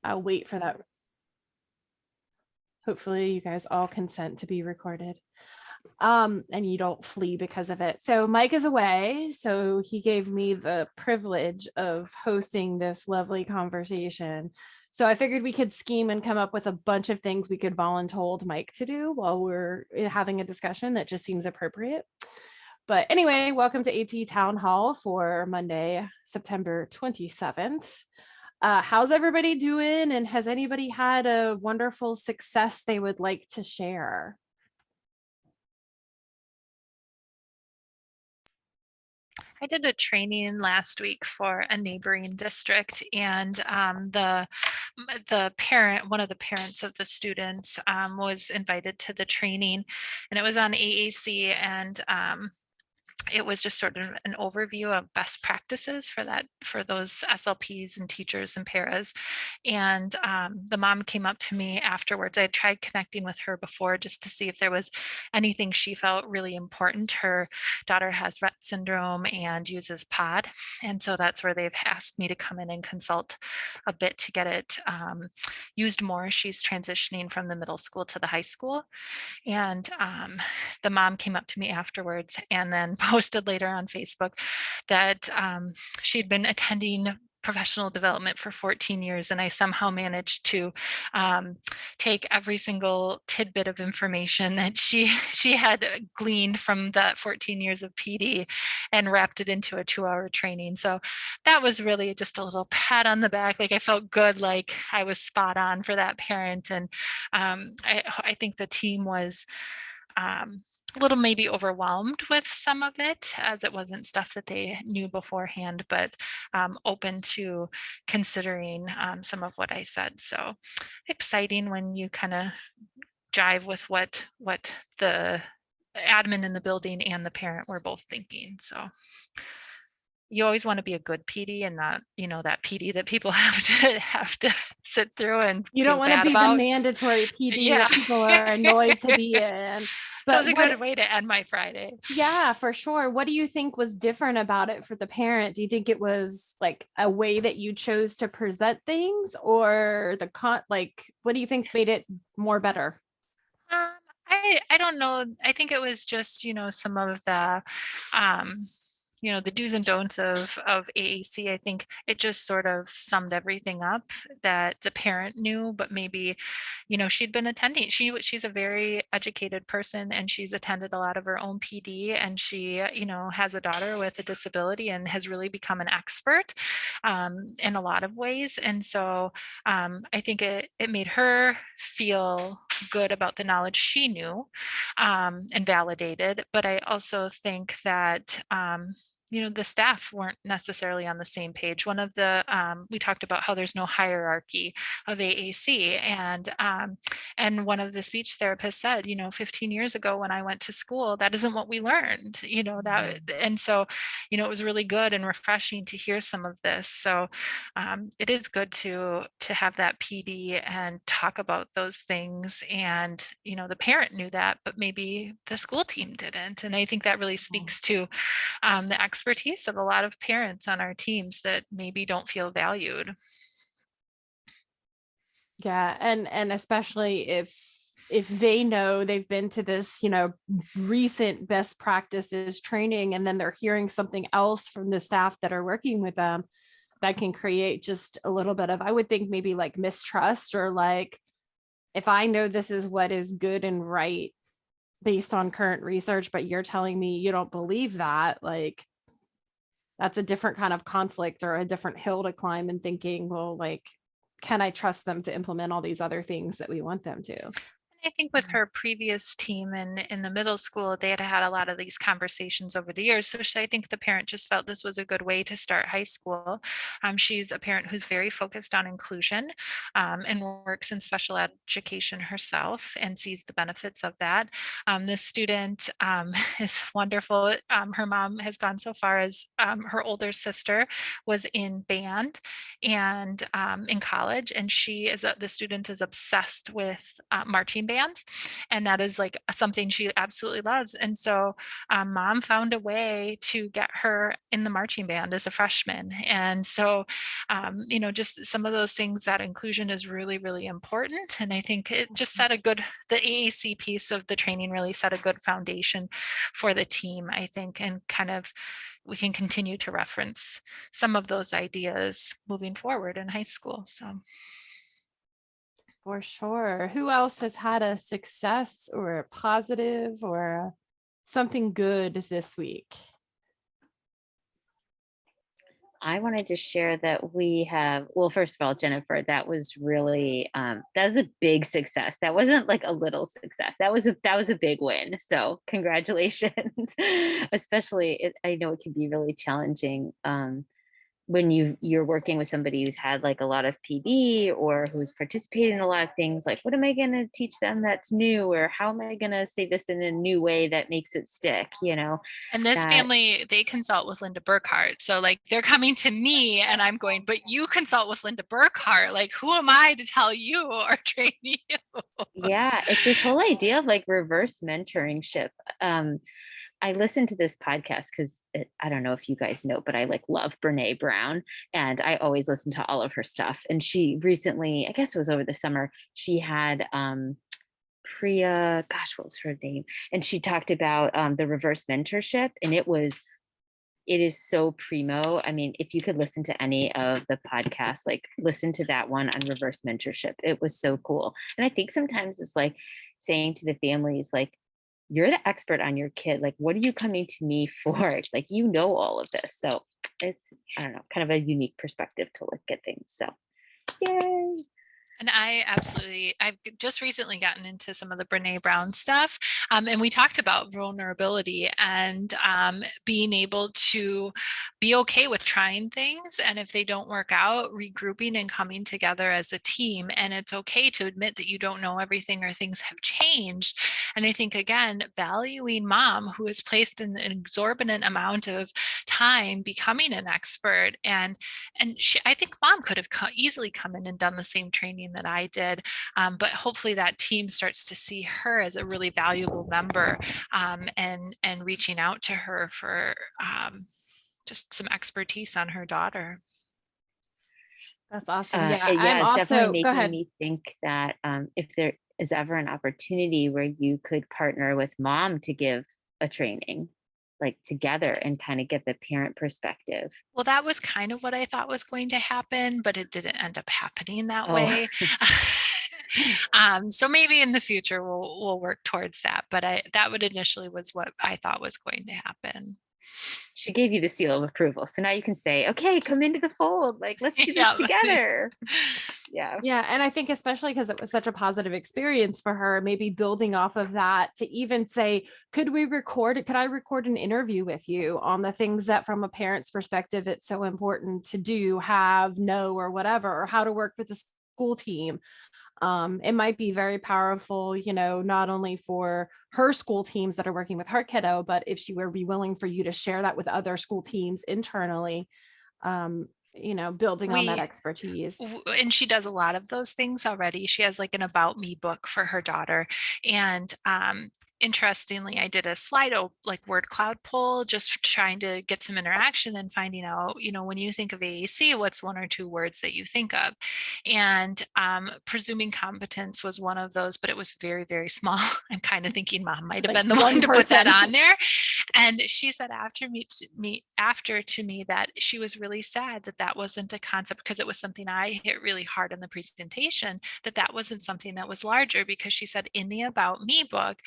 I'll wait for that. Hopefully you guys all consent to be recorded. And you don't flee because of it. So Mike is away, so he gave me the privilege of hosting this lovely conversation. So I figured we could scheme and come up with a bunch of things we could voluntold Mike to do while we're having a discussion that just seems appropriate. But anyway, welcome to AT Town Hall for Monday, September 27th. How's everybody doing? And has anybody had a wonderful success they would like to share? I did a training last week for a neighboring district, and the parent, one of the parents of the students, was invited to the training, and it was on AAC, and it was just sort of an overview of best practices for those SLPs and teachers and paras. And the mom came up to me afterwards. I had tried connecting with her before just to see if there was anything she felt really important. Her daughter has Rett syndrome and uses POD. And so that's where they've asked me to come in and consult a bit to get it used more. She's transitioning from the middle school to the high school. And the mom came up to me afterwards and then posted later on Facebook that she'd been attending professional development for 14 years, and I somehow managed to take every single tidbit of information that she had gleaned from that 14 years of PD and wrapped it into a 2-hour training. So that was really just a little pat on the back. Like, I felt good, like I was spot on for that parent. And I think the team was a little maybe overwhelmed with some of it, as it wasn't stuff that they knew beforehand, but open to considering some of what I said. So exciting when you kind of jive with what the admin in the building and the parent were both thinking. So you always want to be a good PD and not, that PD that people have to sit through and You feel don't want to bad be the about. mandatory PD Yeah. that people are annoyed to be in. So it was But a good way to end my Friday. yeah, for sure. What do you think was different about it for the parent? Do you think it was like a way that you chose to present things, or what do you think made it more better? Um, I don't know. I think it was just, some of um, the do's and don'ts of AAC. I think it just sort of summed everything up that the parent knew, but maybe, she'd been attending. She's a very educated person, and she's attended a lot of her own PD, and she, has a daughter with a disability and has really become an expert in a lot of ways. And so I think it made her feel good about the knowledge she knew and validated. But I also think that the staff weren't necessarily on the same page. One of the we talked about how there's no hierarchy of AAC, and one of the speech therapists said, 15 years ago when I went to school, that isn't what we learned. And so, it was really good and refreshing to hear some of this. So it is good to have that PD and talk about those things. And the parent knew that, but maybe the school team didn't. And I think that really speaks to the expertise of a lot of parents on our teams that maybe don't feel valued. Yeah, and especially if they know they've been to this, recent best practices training, and then they're hearing something else from the staff that are working with them, that can create just a little bit of, I would think, maybe like mistrust, or like, if I know this is what is good and right based on current research, but you're telling me you don't believe that, like, that's a different kind of conflict or a different hill to climb, and thinking, well, like, can I trust them to implement all these other things that we want them to? I think with her previous team in the middle school, they had had a lot of these conversations over the years. So I think the parent just felt this was a good way to start high school. She's a parent who's very focused on inclusion and works in special education herself and sees the benefits of that. This student is wonderful. Her mom has gone so far as her older sister was in band and in college, and the student is obsessed with marching bands. And that is like something she absolutely loves. And so mom found a way to get her in the marching band as a freshman. And so, just some of those things, that inclusion is really, really important. And I think it just set the AAC piece of the training really set a good foundation for the team, I think, and kind of we can continue to reference some of those ideas moving forward in high school. So. For sure. Who else has had a success or a positive or something good this week? I wanted to share that we have, well, first of all, Jennifer, that was really, that was a big success. That wasn't like a little success. That was a big win. So congratulations. Especially, I know it can be really challenging when you're working with somebody who's had like a lot of PD or who's participated in a lot of things. Like, what am I going to teach them that's new, or how am I going to say this in a new way that makes it stick, And this that family, they consult with Linda Burkhart. So like they're coming to me and I'm going, but you consult with Linda Burkhart. Like, who am I to tell you or train you? yeah, it's this whole idea of like reverse mentoringship. I listened to this podcast because I don't know if you guys know, but I like love Brene Brown, and I always listen to all of her stuff. And she recently, I guess it was over the summer, she had Priya, gosh, what was her name? And she talked about the reverse mentorship, and it is so primo. I mean, if you could listen to any of the podcasts, like listen to that one on reverse mentorship. It was so cool. And I think sometimes it's like saying to the families, like, you're the expert on your kid. Like, what are you coming to me for? Like, all of this. So it's, I don't know, kind of a unique perspective to look at things. So yay. And I've just recently gotten into some of the Brene Brown stuff. And we talked about vulnerability and being able to be okay with trying things. And if they don't work out, regrouping and coming together as a team. And it's okay to admit that you don't know everything or things have changed. And I think, again, valuing mom, who has placed an exorbitant amount of time becoming an expert. And I think mom could have easily come in and done the same training that I did. But hopefully that team starts to see her as a really valuable member and reaching out to her for just some expertise on her daughter. That's awesome. Yeah, Yeah, it's definitely go making ahead. me think that if there is ever an opportunity where you could partner with mom to give a training, like together, and kind of get the parent perspective. Well, that was kind of what I thought was going to happen, but it didn't end up happening that Oh. way. So maybe in the future we'll work towards that. But that would initially was what I thought was going to happen. She gave you the seal of approval. So now you can say, okay, come into the fold. Like, let's do this together. Yeah. Yeah. And I think especially because it was such a positive experience for her, maybe building off of that to even say, could I record an interview with you on the things that from a parent's perspective, it's so important to do, know, or whatever, or how to work with the school team. It might be very powerful, not only for her school teams that are working with her kiddo, but if she would be willing for you to share that with other school teams internally, building on that expertise. And she does a lot of those things already. She has like an about me book for her daughter. And interestingly, I did a Slido like word cloud poll, just trying to get some interaction and finding out, when you think of AAC, what's one or two words that you think of? And presuming competence was one of those, but it was very, very small. I'm kind of thinking mom might have been the one to put that on there. And she said after to me that she was really sad that wasn't a concept, because it was something I hit really hard in the presentation, that wasn't something that was larger, because she said in the About Me book,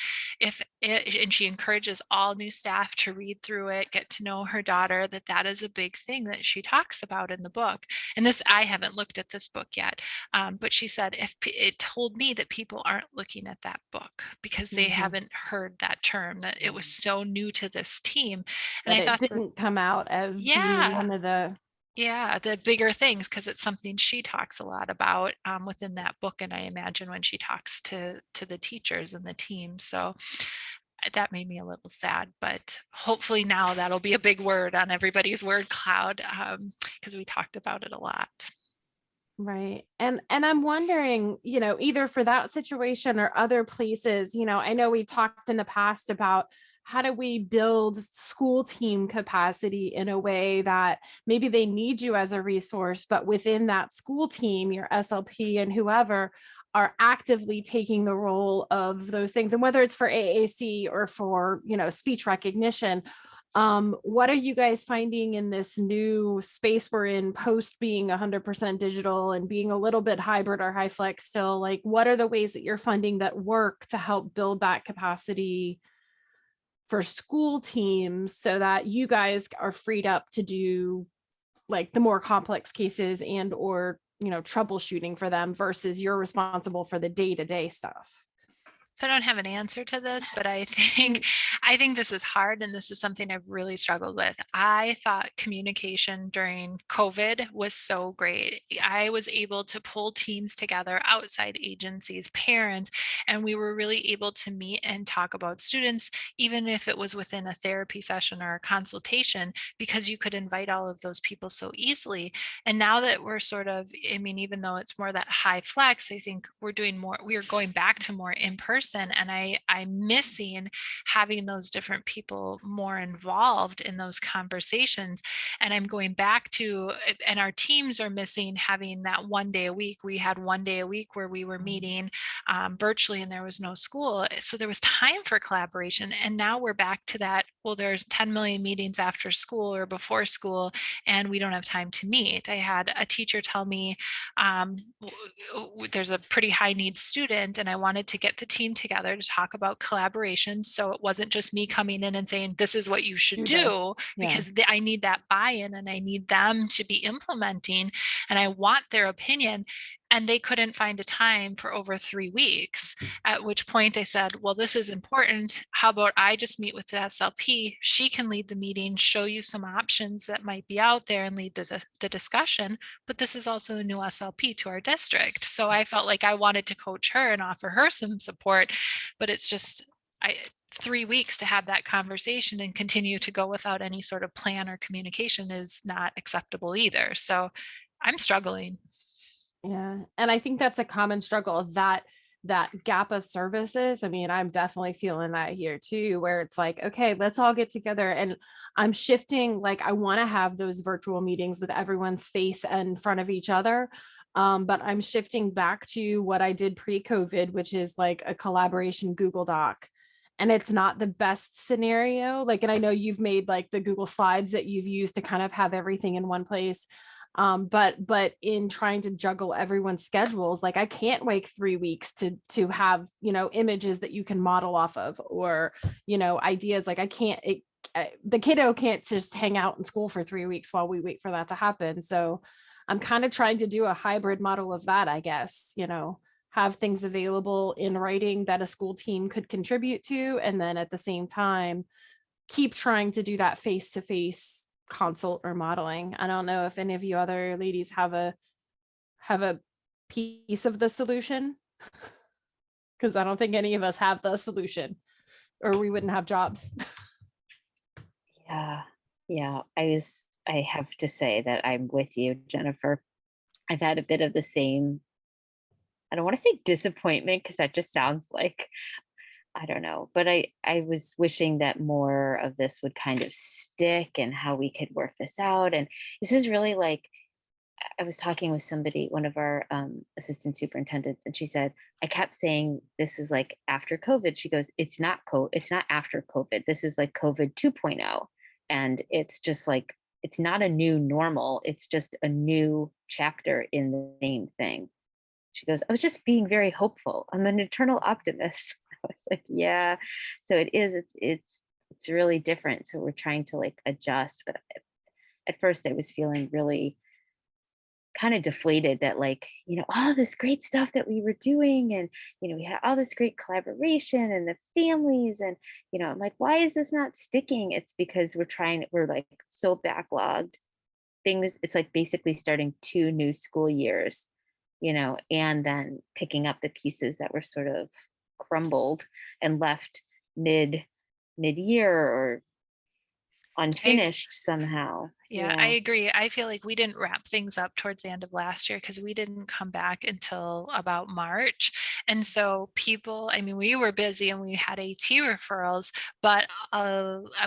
and she encourages all new staff to read through it, get to know her daughter, that is a big thing that she talks about in the book. And this, I haven't looked at this book yet, but she said it told me that people aren't looking at that book because they haven't heard that term, that it was so new to this team. And I thought it didn't come out as being one of the bigger things, because it's something she talks a lot about within that book. And I imagine when she talks to the teachers and the team. So that made me a little sad, but hopefully now that'll be a big word on everybody's word cloud, because we talked about it a lot. Right. And I'm wondering, either for that situation or other places, I know we've talked in the past about how do we build school team capacity in a way that maybe they need you as a resource, but within that school team, your SLP and whoever are actively taking the role of those things. And whether it's for AAC or for, speech recognition, what are you guys finding in this new space we're in post being 100% digital and being a little bit hybrid or high flex still? Like, what are the ways that you're funding that work to help build that capacity for school teams so that you guys are freed up to do like the more complex cases and or, troubleshooting for them versus you're responsible for the day-to-day stuff? So I don't have an answer to this, but I think this is hard, and this is something I've really struggled with. I thought communication during COVID was so great. I was able to pull teams together, outside agencies, parents, and we were really able to meet and talk about students, even if it was within a therapy session or a consultation, because you could invite all of those people so easily. And now that we're sort of, I mean, even though it's more that high flex, I think we are going back to more in person. And I'm missing having those different people more involved in those conversations. And I'm going back to, and our teams are missing having that one day a week. We had one day a week where we were meeting virtually and there was no school. So there was time for collaboration. And now we're back to that. Well, there's 10 million meetings after school or before school, and we don't have time to meet. I had a teacher tell me there's a pretty high need student, and I wanted to get the team together to talk about collaboration. So it wasn't just me coming in and saying, this is what you should do, because I need that buy-in and I need them to be implementing, and I want their opinion. And they couldn't find a time for over 3 weeks, at which point I said, well, this is important. How about I just meet with the SLP? She can lead the meeting, show you some options that might be out there and lead the discussion. But this is also a new SLP to our district. So I felt like I wanted to coach her and offer her some support, but it's just, 3 weeks to have that conversation and continue to go without any sort of plan or communication is not acceptable either. So I'm struggling. Yeah. And I think that's a common struggle, that gap of services. I mean, I'm definitely feeling that here too, where it's like, okay, let's all get together. And I'm shifting, like, I want to have those virtual meetings with everyone's face in front of each other. But I'm shifting back to what I did pre-COVID, which is like a collaboration Google Doc. And it's not the best scenario. Like, and I know you've made like the Google Slides that you've used to kind of have everything in one place. But in trying to juggle everyone's schedules, like I can't wait 3 weeks to have, images that you can model off of, or, ideas. Like I can't, the kiddo can't just hang out in school for 3 weeks while we wait for that to happen. So I'm kind of trying to do a hybrid model of that, I guess, have things available in writing that a school team could contribute to. And then at the same time, keep trying to do that face-to-face consult or modeling. I don't know if any of you other ladies have a piece of the solution, because I don't think any of us have the solution, or we wouldn't have jobs. Yeah. I have to say that I'm with you, Jennifer. I've had a bit of the same, I don't want to say disappointment, because that just sounds like, I don't know, but I was wishing that more of this would kind of stick and how we could work this out. And this is really like, I was talking with somebody, one of our assistant superintendents, and she said, I kept saying, this is like after COVID. She goes, it's not after COVID. This is like COVID 2.0. And it's just like, it's not a new normal. It's just a new chapter in the same thing. She goes, I was just being very hopeful. I'm an eternal optimist. I was like, yeah. So it is, it's really different. So we're trying to like adjust. But at first I was feeling really kind of deflated that, like, all this great stuff that we were doing, and we had all this great collaboration and the families, and I'm like, why is this not sticking? It's because we're like so backlogged things. It's like basically starting 2 new school years, and then picking up the pieces that were sort of crumbled and left mid-year, or unfinished somehow. Yeah, I agree. I feel like we didn't wrap things up towards the end of last year because we didn't come back until about March. And so people, I mean, we were busy and we had AT referrals, but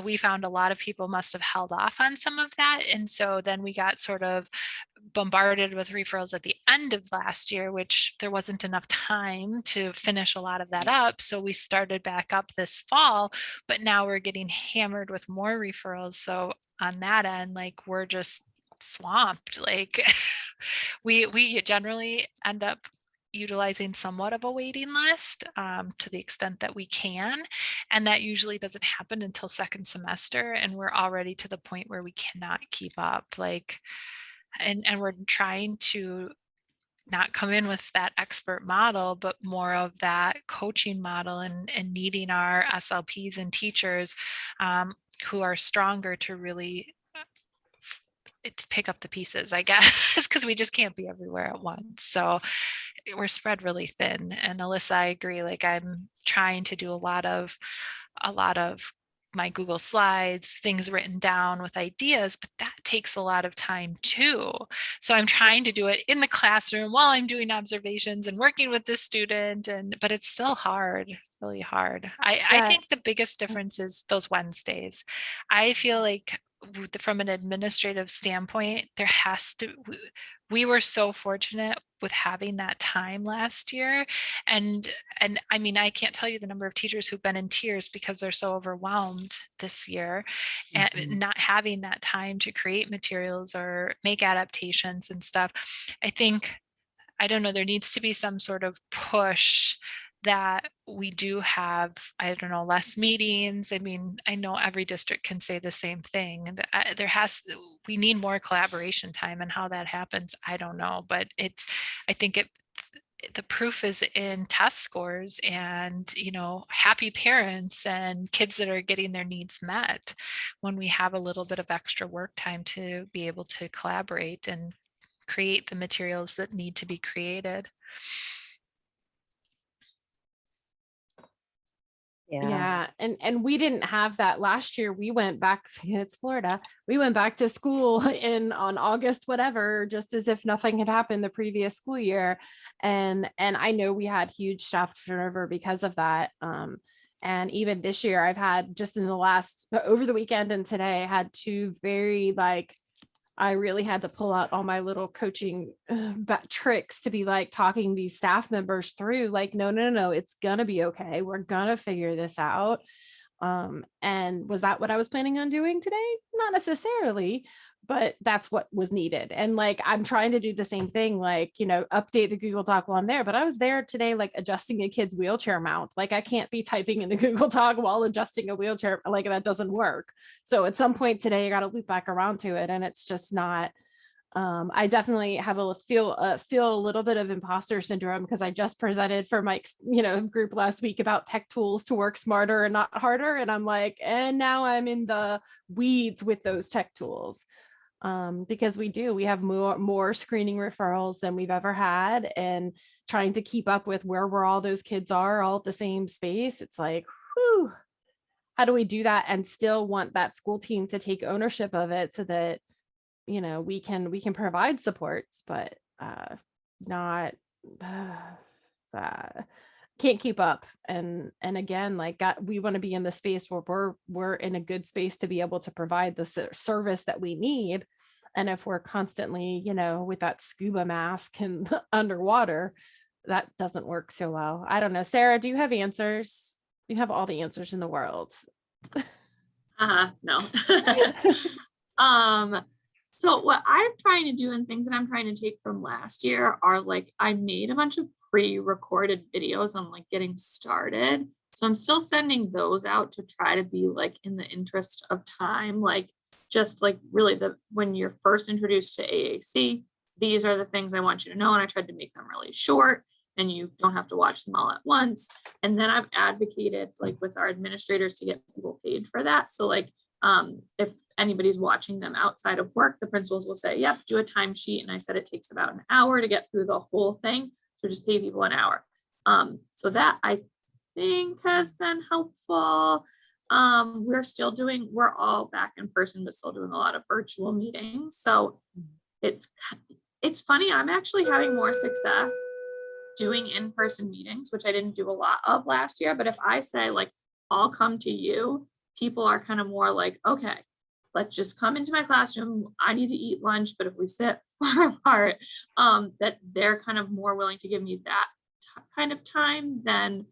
we found a lot of people must have held off on some of that. And so then we got sort of bombarded with referrals at the end of last year, which there wasn't enough time to finish a lot of that up. So we started back up this fall, but now we're getting hammered with more referrals. So on that end, like we're just swamped. Like we generally end up utilizing somewhat of a waiting list to the extent that we can. And that usually doesn't happen until second semester. And we're already to the point where we cannot keep up. Like, and we're trying to not come in with that expert model, but more of that coaching model and needing our SLPs and teachers who are stronger to really pick up the pieces, I guess, because we just can't be everywhere at once. So we're spread really thin. And Alyssa, I agree. Like I'm trying to do a lot of my Google Slides, things written down with ideas, but that takes a lot of time too. So I'm trying to do it in the classroom while I'm doing observations and working with the student, but it's still hard, really hard. I think the biggest difference is those Wednesdays. I feel like from an administrative standpoint, there has to, we were so fortunate with having that time last year. And I mean, I can't tell you the number of teachers who've been in tears because they're so overwhelmed this year and not having that time to create materials or make adaptations and stuff. I think, I don't know, there needs to be some sort of push that we do have, I don't know, less meetings. I mean, I know every district can say the same thing. We need more collaboration time, and how that happens, I don't know, but I think the proof is in test scores and, happy parents and kids that are getting their needs met when we have a little bit of extra work time to be able to collaborate and create the materials that need to be created. Yeah. And we didn't have that last year. We went back, it's Florida. We went back to school on August, whatever, just as if nothing had happened the previous school year. And I know we had huge staff turnover because of that. And even this year I've had just in the over the weekend and today, I had two very I really had to pull out all my little coaching tricks to be talking these staff members through no, it's gonna be okay. We're gonna figure this out. And was that what I was planning on doing today? Not necessarily, but that's what was needed. And I'm trying to do the same thing, update the Google Doc while I'm there, but I was there today, adjusting a kid's wheelchair mount. I can't be typing in the Google Doc while adjusting a wheelchair. That doesn't work. So at some point today, I got to loop back around to it. And it's just not, I definitely have feel a little bit of imposter syndrome because I just presented for my group last week about tech tools to work smarter and not harder. And I'm and now I'm in the weeds with those tech tools. Because we have more screening referrals than we've ever had, and trying to keep up with where all those kids are all at the same space. It's whew, how do we do that and still want that school team to take ownership of it so that we can provide supports, but not can't keep up. And again, we want to be in the space where we're in a good space to be able to provide the service that we need. And if we're constantly, with that scuba mask and underwater, that doesn't work so well. I don't know. Sarah, do you have answers? You have all the answers in the world. No. So what I'm trying to do and things that I'm trying to take from last year are I made a bunch of pre-recorded videos on getting started. So I'm still sending those out to try to be in the interest of time, just really when you're first introduced to AAC, these are the things I want you to know. And I tried to make them really short and you don't have to watch them all at once. And then I've advocated with our administrators to get people paid for that. So if anybody's watching them outside of work, the principals will say, yep, do a timesheet. And I said it takes about an hour to get through the whole thing. So just pay people an hour. So that I think has been helpful. We're all back in person, but still doing a lot of virtual meetings. So it's funny. I'm actually having more success doing in-person meetings, which I didn't do a lot of last year. But if I say like, I'll come to you, people are kind of more like, okay, let's just come into my classroom. I need to eat lunch, but if we sit far apart, that they're kind of more willing to give me that kind of time than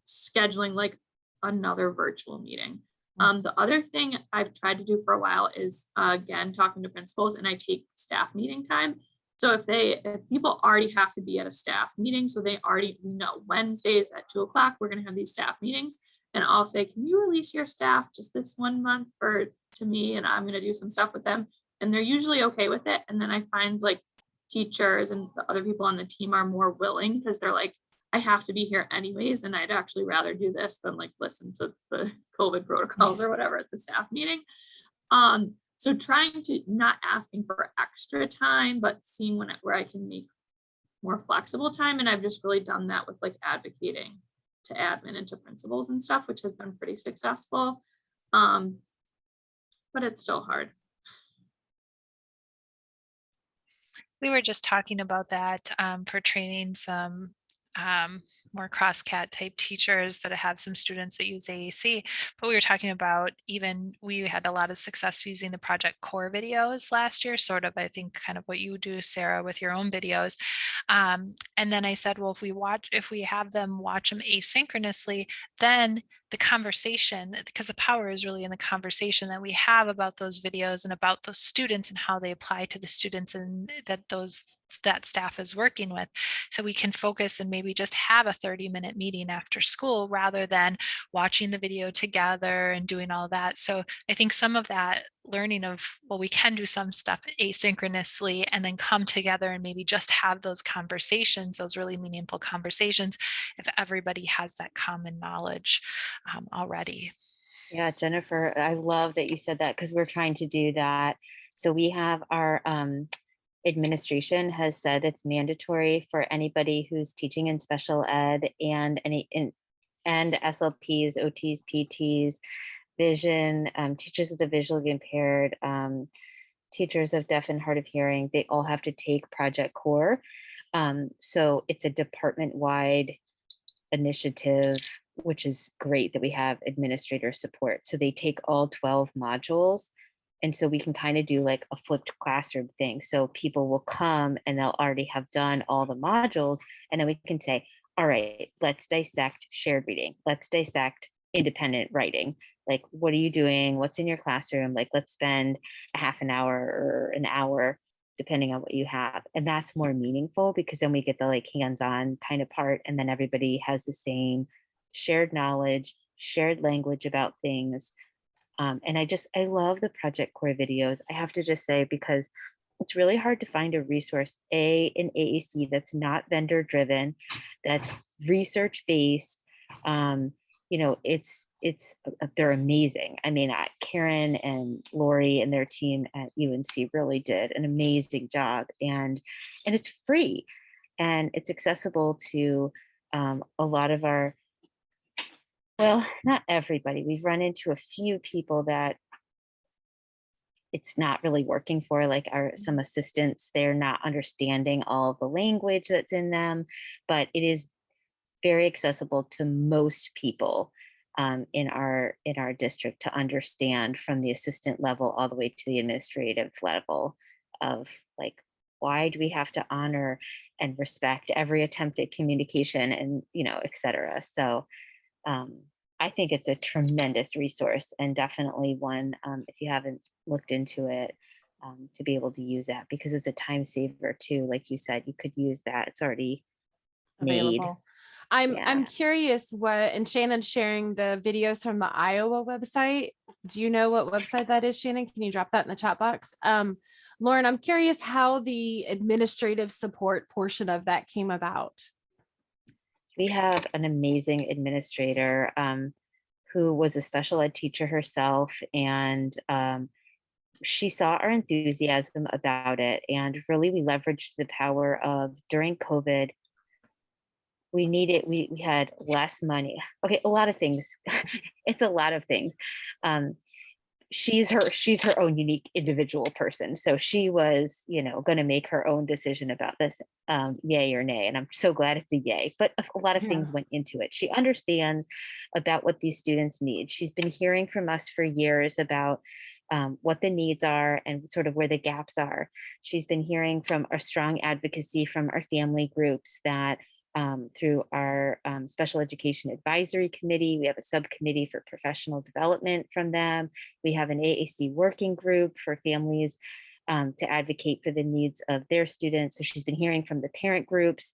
scheduling like another virtual meeting. The other thing I've tried to do for a while is again talking to principals, and I take staff meeting time. So if people already have to be at a staff meeting, so they already know Wednesdays at 2:00 we're going to have these staff meetings, and I'll say, can you release your staff just this 1 month to me, and I'm going to do some stuff with them, and they're usually okay with it. And then I find like teachers and the other people on the team are more willing because they're like, I have to be here anyways, and I'd actually rather do this than like listen to the COVID protocols or whatever at the staff meeting. So trying to not asking for extra time, but seeing where I can make more flexible time. And I've just really done that with like advocating to admin and to principals and stuff, which has been pretty successful. But it's still hard. We were just talking about that for training some more cross-cat type teachers that have some students that use AAC, but we were talking about we had a lot of success using the Project Core videos last year, sort of, I think, kind of what you do, Sarah, with your own videos. And then I said, well, if we have them watch them asynchronously, then the conversation, because the power is really in the conversation that we have about those videos and about those students and how they apply to the students and that staff is working with. So we can focus and maybe just have a 30-minute meeting after school rather than watching the video together and doing all that. So I think some of that learning of, well, we can do some stuff asynchronously and then come together and maybe just have those conversations, those really meaningful conversations, if everybody has that common knowledge already. Yeah, Jennifer, I love that you said that because we're trying to do that. So we have our administration has said it's mandatory for anybody who's teaching in special ed and SLPs, OTs, PTs, vision, teachers of the visually impaired, teachers of deaf and hard of hearing, they all have to take Project Core. So it's a department-wide initiative, which is great that we have administrator support. So they take all 12 modules. And so we can kind of do like a flipped classroom thing. So people will come and they'll already have done all the modules. And then we can say, all right, let's dissect shared reading. Let's dissect independent writing. Like, what are you doing? What's in your classroom? Like, let's spend a half an hour or an hour, depending on what you have. And that's more meaningful because then we get the like hands-on kind of part. And then everybody has the same shared knowledge, shared language about things. And I love the Project Core videos. I have to just say, because it's really hard to find a resource, in AAC that's not vendor driven, that's research based. They're amazing. I mean, Karen and Lori and their team at UNC really did an amazing job, and it's free and it's accessible to a lot of our, well, not everybody. We've run into a few people that it's not really working for, like some assistants, they're not understanding all of the language that's in them, but it is very accessible to most people in our district to understand, from the assistant level all the way to the administrative level, of like, why do we have to honor and respect every attempt at communication, and et cetera. So I think it's a tremendous resource, and definitely one, if you haven't looked into it, to be able to use that, because it's a time saver too. Like you said, you could use that. It's already made. Available. I'm curious and Shannon's sharing the videos from the Iowa website. Do you know what website that is, Shannon? Can you drop that in the chat box? Lauren, I'm curious how the administrative support portion of that came about. We have an amazing administrator who was a special ed teacher herself, and she saw our enthusiasm about it, and really we leveraged the power of, during COVID, we had less money. Okay, a lot of things. It's a lot of things. She's her own unique individual person. So she was, going to make her own decision about this, yay or nay. And I'm so glad it's a yay, but a lot of Yeah. things went into it. She understands about what these students need. She's been hearing from us for years about what the needs are and sort of where the gaps are. She's been hearing from our strong advocacy from our family groups that through our special education advisory committee, we have a subcommittee for professional development from them. We have an AAC working group for families to advocate for the needs of their students. So she's been hearing from the parent groups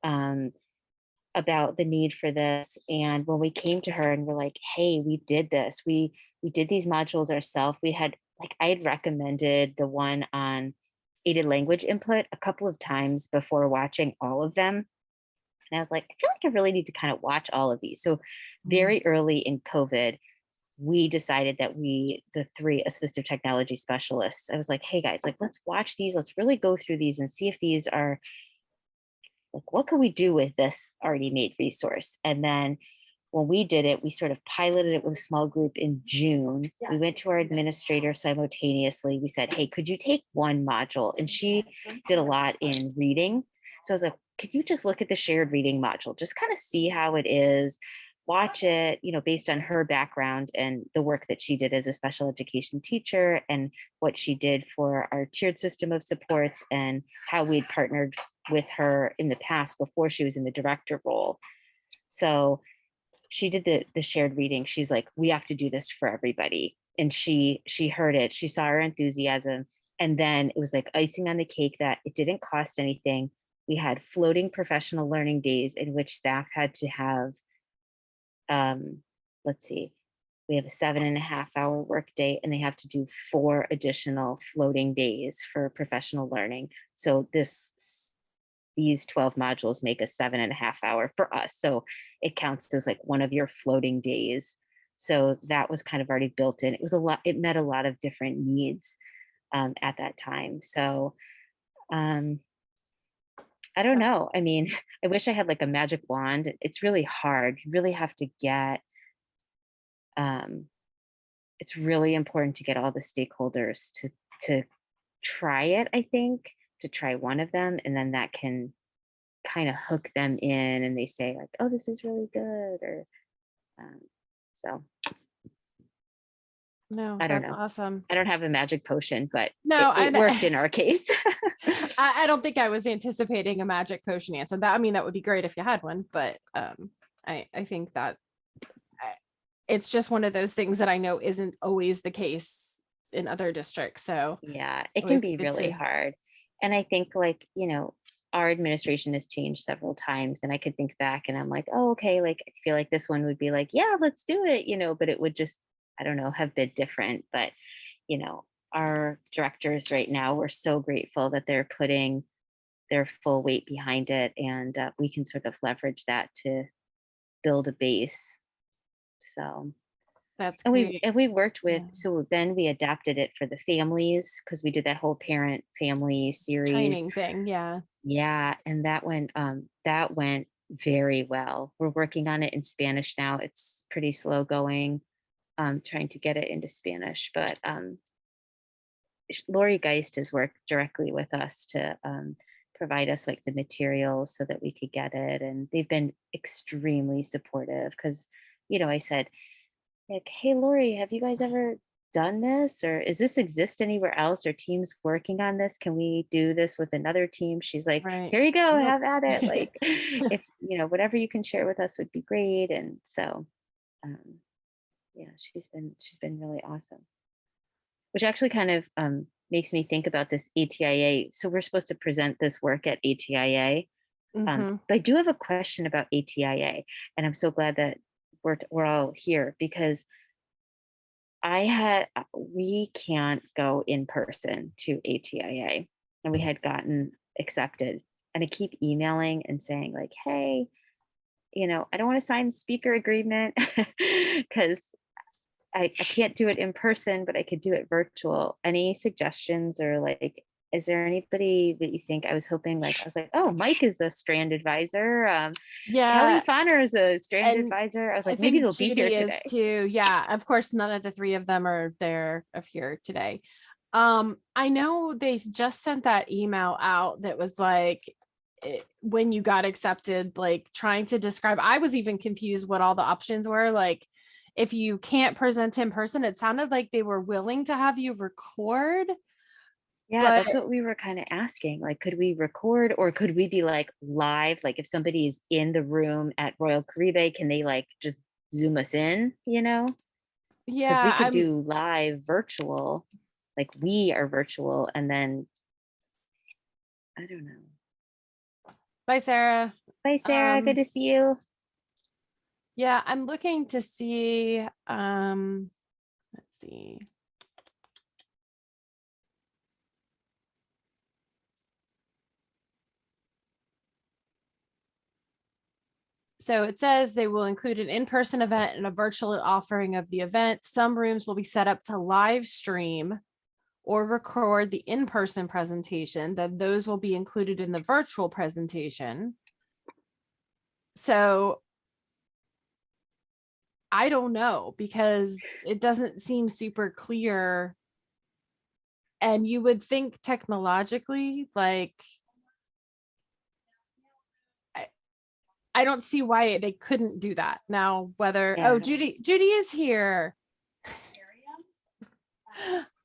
about the need for this. And when we came to her and we're like, hey, we did this, we did these modules ourselves. We had, like, I had recommended the one on aided language input a couple of times before watching all of them. And I was like, I feel like I really need to kind of watch all of these. So very early in COVID, we decided that the three assistive technology specialists, I was like, hey guys, like, let's watch these. Let's really go through these and see if these are, like, what can we do with this already made resource? And then when we did it, we sort of piloted it with a small group in June. We went to our administrator simultaneously. We said, hey, could you take one module? And she did a lot in reading. So I was like, could you just look at the shared reading module, just kind of see how it is, watch it, based on her background and the work that she did as a special education teacher and what she did for our tiered system of supports and how we'd partnered with her in the past before she was in the director role. So she did the shared reading. She's like, we have to do this for everybody. And she heard it, she saw our enthusiasm. And then it was like icing on the cake that it didn't cost anything. We had floating professional learning days in which staff had to have, let's see, we have a 7.5-hour work day and they have to do 4 additional floating days for professional learning. So these 12 modules make a 7.5-hour for us. So it counts as like one of your floating days. So that was kind of already built in. It was a lot, it met a lot of different needs at that time. So I don't know. I mean, I wish I had like a magic wand. It's really hard. You really have to get, it's really important to get all the stakeholders to try it, I think, to try one of them. And then that can kind of hook them in and they say like, oh, this is really good. Or so No, I don't that's know. awesome. I don't have a magic potion, but No, it worked in our case. I don't think I was anticipating a magic potion answer. That would be great if you had one, but I think that it's just one of those things that I know isn't always the case in other districts. So yeah, it can be really hard. And I think like, our administration has changed several times and I could think back and I'm like, oh, okay, like I feel like this one would be like, yeah, let's do it, but it would just, I don't know, have been different. But, our directors right now, we're so grateful that they're putting their full weight behind it and we can sort of leverage that to build a base. So that's and great. we worked with, so then we adapted it for the families because we did that whole parent family series Training thing. Yeah. Yeah, and that went very well. We're working on it in Spanish now. It's pretty slow going, trying to get it into Spanish, but Lori Geist has worked directly with us to provide us like the materials so that we could get it. And they've been extremely supportive because, I said, like, hey, Lori, have you guys ever done this? Or is this exist anywhere else? Or teams working on this? Can we do this with another team? She's like, Right. here you go, have at it. Like, if, whatever you can share with us would be great. And so, yeah, she's been really awesome. Which actually kind of makes me think about this ATIA. So we're supposed to present this work at ATIA. But I do have a question about ATIA, and I'm so glad that we're all here because we can't go in person to ATIA, and we had gotten accepted, and I keep emailing and saying like, hey, I don't want to sign speaker agreement because I can't do it in person, but I could do it virtual. Any suggestions or like is there anybody that you think? I was hoping, like, I was like, oh, Mike is a strand advisor. Kelly Yeah. Fonner is a strand And advisor. I was I like, maybe think they'll be here Judy is today. too. Yeah, of course, none of the three of them are there of here today. I know they just sent that email out that was like, when you got accepted, like trying to describe, I was even confused what all the options were. Like, if you can't present in person, it sounded like they were willing to have you record. Yeah, But that's what we were kind of asking. Like, could we record or could we be like live? Like, if somebody is in the room at Royal Caribe, can they like just Zoom us in, you know? Because we yeah, could do live virtual, like we are virtual, and then I don't know. bye, Sarah. Bye, Sarah. Good to see you. Yeah, I'm looking to see, let's see. So it says they will include an in-person event and a virtual offering of the event. Some rooms will be set up to live stream or record the in-person presentation, then those will be included in the virtual presentation. So I don't know, because it doesn't seem super clear. And you would think technologically, like, I don't see why they couldn't do that. Now, whether, Yeah. oh, Judy is here.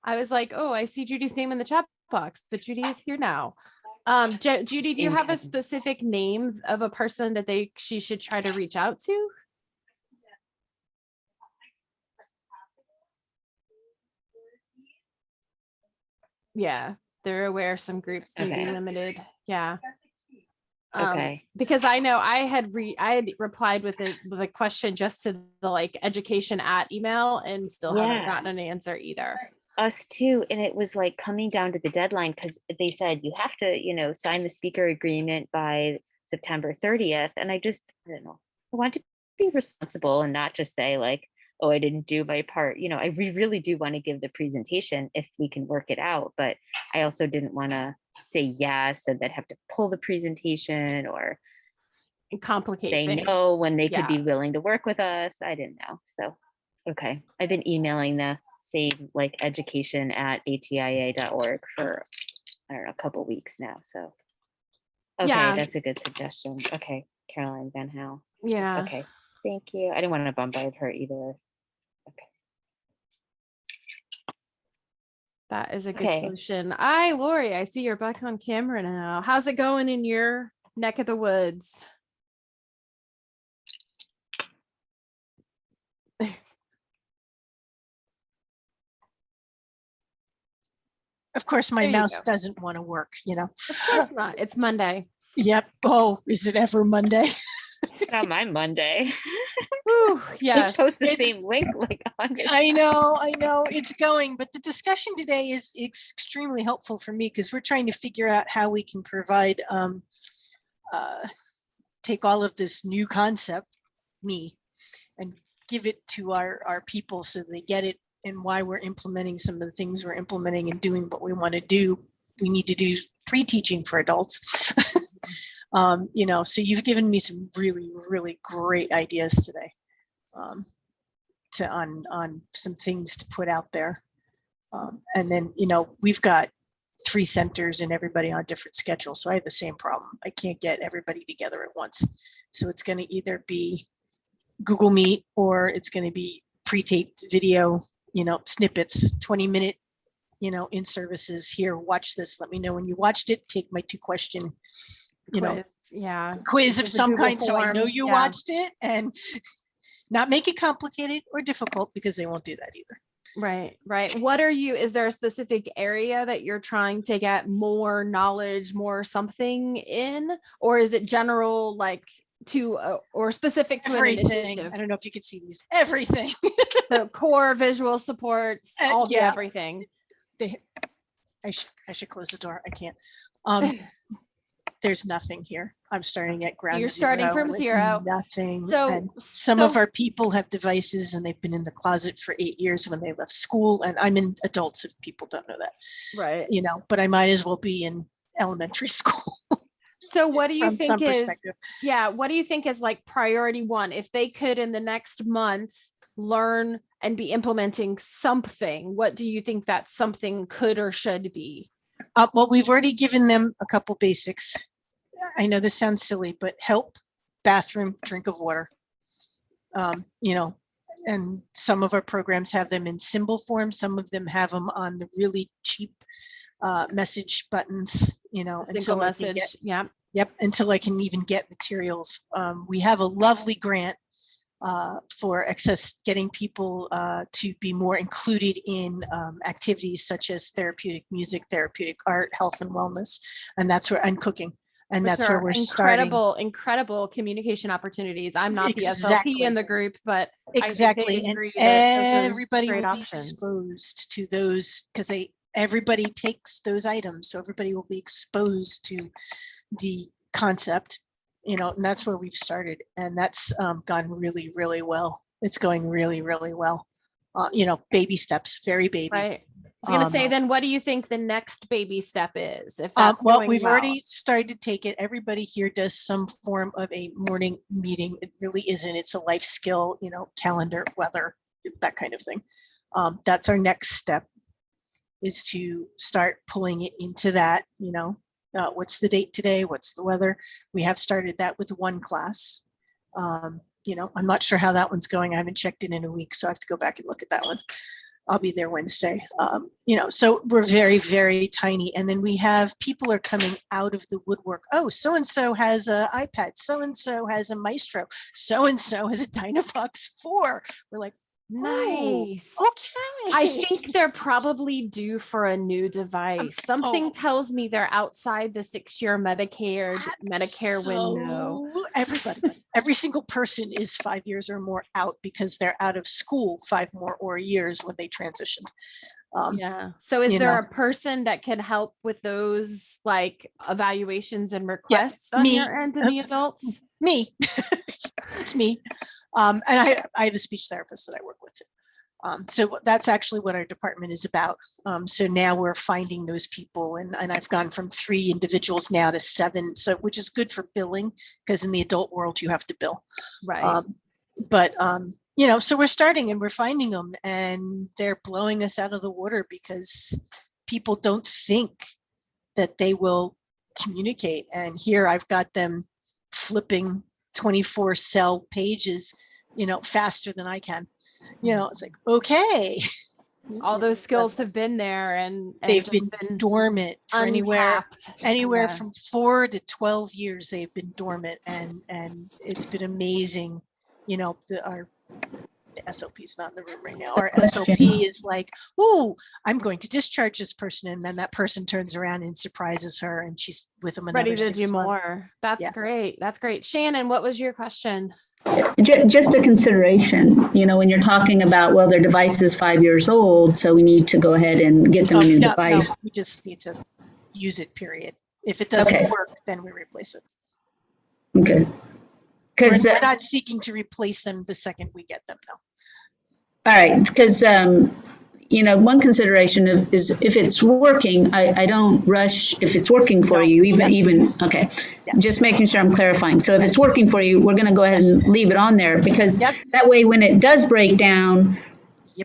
I was like, oh, I see Judy's name in the chat box, but Judy is here now. Judy, do you have a specific name of a person that she should try to reach out to? Yeah, they're aware some groups may be limited. Yeah. Okay. Because I know I had replied with a question just to the like education at email and still haven't gotten an answer either. Us too. And it was like coming down to the deadline because they said you have to, you know, sign the speaker agreement by September 30th. And I don't know. I want to be responsible and not just say like, oh, I didn't do my part. You know, we really do want to give the presentation if we can work it out. But I also didn't want to say yes and then have to pull the presentation or complicate say things. no when they could be willing to work with us. I didn't know. So, okay. I've been emailing the same like education at atia.org for, I don't know, a couple weeks now. So, okay, that's a good suggestion. Okay, Caroline Van Hal. Yeah. Okay, thank you. I didn't want to bombard her either. Okay. That is a good solution. Hi, Lori. I see you're back on camera now. How's it going in your neck of the woods? Of course, my mouse doesn't want to work, you know. Of course not. It's Monday. Yep. Oh, is it ever Monday? It's not my Monday. Ooh, yes. Post the same link like on I know it's going, but the discussion today is extremely helpful for me because we're trying to figure out how we can provide, take all of this new concept, and give it to our people so they get it and why we're implementing some of the things we're implementing and doing what we want to do. We need to do pre-teaching for adults. You know, so you've given me some really, really great ideas today on some things to put out there. And then, you know, we've got 3 centers and everybody on different schedules. So I have the same problem. I can't get everybody together at once. So it's going to either be Google Meet or it's going to be pre-taped video, you know, snippets, 20-minute, you know, in services here, watch this. Let me know when you watched it, take my 2-question, you know, quiz of some kind. So I know you watched it and not make it complicated or difficult because they won't do that either. Right. What are you, is there a specific area that you're trying to get more knowledge, more something in, or is it general, like to, or specific to everything. An initiative? I don't know if you could see these, everything. So core visual supports, all the everything. I should close the door. I can't. there's nothing here. I'm starting at ground You're zero. starting from with zero. Nothing. So And some of our people have devices and they've been in the closet for 8 years when they left school. And I'm in adults, if people don't know that, right. but I might as well be in elementary school. So what do you From think some is, perspective. what do you think is like priority one? If they could in the next month learn and be implementing something, what do you think that something could or should be? Well, we've already given them a couple basics. I know this sounds silly, but help, bathroom, drink of water. And some of our programs have them in symbol form. Some of them have them on the really cheap message buttons, Single message. Until I can even get materials. We have a lovely grant for getting people to be more included in activities such as therapeutic music, therapeutic art, health and wellness, and cooking. And that's where we're incredible communication opportunities. I'm not the Exactly. SLP in the group, but exactly. I think they And agree that everybody will options. be exposed to those because everybody takes those items. So everybody will be exposed to the concept, and that's where we've started. And that's gone really, really well. It's going really, really well. Baby steps, very baby. Right. I was going to say, then what do you think the next baby step is? If that's we've already started to take it. Everybody here does some form of a morning meeting. It really isn't. It's a life skill, calendar, weather, that kind of thing. That's our next step, is to start pulling it into that, what's the date today? What's the weather? We have started that with one class. I'm not sure how that one's going. I haven't checked it in a week, so I have to go back and look at that one. I'll be there Wednesday. So we're very, very tiny. And then we have people are coming out of the woodwork. Oh, so-and-so has an iPad. So-and-so has a Maestro. So-and-so has a Dynavox 4. We're like, nice. Okay. I think they're probably due for a new device. Something tells me they're outside the 6-year Medicare window. Every single person is 5 years or more out because they're out of school 5 more years when they transitioned. So is there a person that can help with those like evaluations and requests on your end of the adults? Me. It's me. And I have a speech therapist that I work with. So that's actually what our department is about. So now we're finding those people, and I've gone from 3 individuals now to 7, so which is good for billing, because in the adult world you have to bill. Right. So we're starting and we're finding them, and they're blowing us out of the water because people don't think that they will communicate. And here I've got them flipping 24 cell pages, faster than I can. It's like, okay. All those skills have been there and they've been dormant for anywhere from 4 to 12 years. They've been dormant, and it's been amazing. The SLP is not in the room right now. Our SLP is like, "Ooh, I'm going to discharge this person," and then that person turns around and surprises her, and she's with them ready to do more. That's great. That's great. Shannon, what was your question? Just a consideration, when you're talking about, well, their device is 5 years old, so we need to go ahead and get them a new device. No, we just need to use it, period. If it doesn't work, then we replace it. Okay. Because we're not seeking to replace them the second we get them, though. All right, because one consideration is if it's working, I don't rush if it's working for you, even okay. Yeah. Just making sure I'm clarifying. So if it's working for you, we're going to go ahead and leave it on there, because that way when it does break down,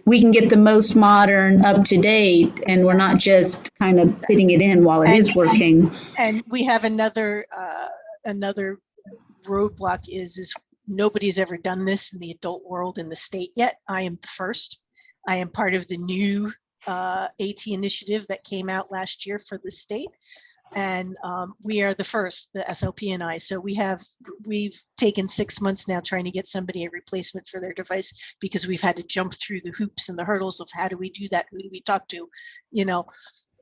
we can get the most modern, up to date, and we're not just kind of fitting it in while it is working. And we have another roadblock is nobody's ever done this in the adult world in the state yet. I am the first. I am part of the new AT initiative that came out last year for the state. And we are the first, the SLP and I. So we've taken 6 months now trying to get somebody a replacement for their device, because we've had to jump through the hoops and the hurdles of how do we do that? Who do we talk to?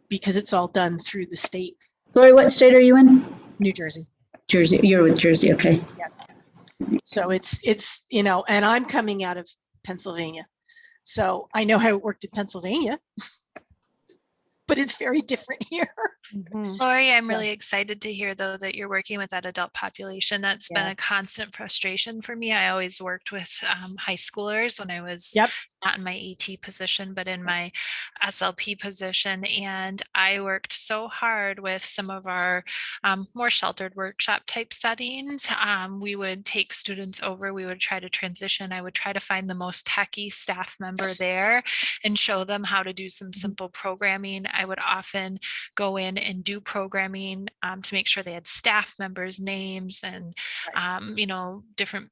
Because it's all done through the state. Lori, what state are you in? New Jersey. Jersey. You're with Jersey. Okay. Yeah. So it's and I'm coming out of Pennsylvania. So I know how it worked in Pennsylvania. but it's very different here. Mhm. Lori, I'm Yeah. really excited to hear though that you're working with that adult population. That's been a Yes. constant frustration for me. I always worked with high schoolers when I was Yep. not in my AT position, but in my SLP position. And I worked so hard with some of our more sheltered workshop type settings. We would take students over, we would try to transition. I would try to find the most techie staff member there and show them how to do some simple programming. I would often go in and do programming to make sure they had staff members' names and, different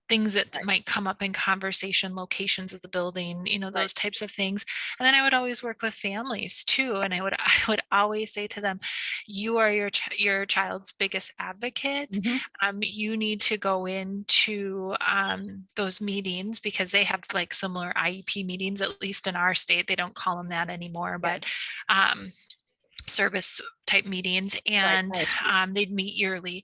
things that might come up in conversation, locations of the building, those types of things. And then I would always work with families too. And I would always say to them, you are your child's biggest advocate. You need to go into those meetings because they have like similar IEP meetings, at least in our state. They don't call them that anymore, but service type meetings, and they'd meet yearly.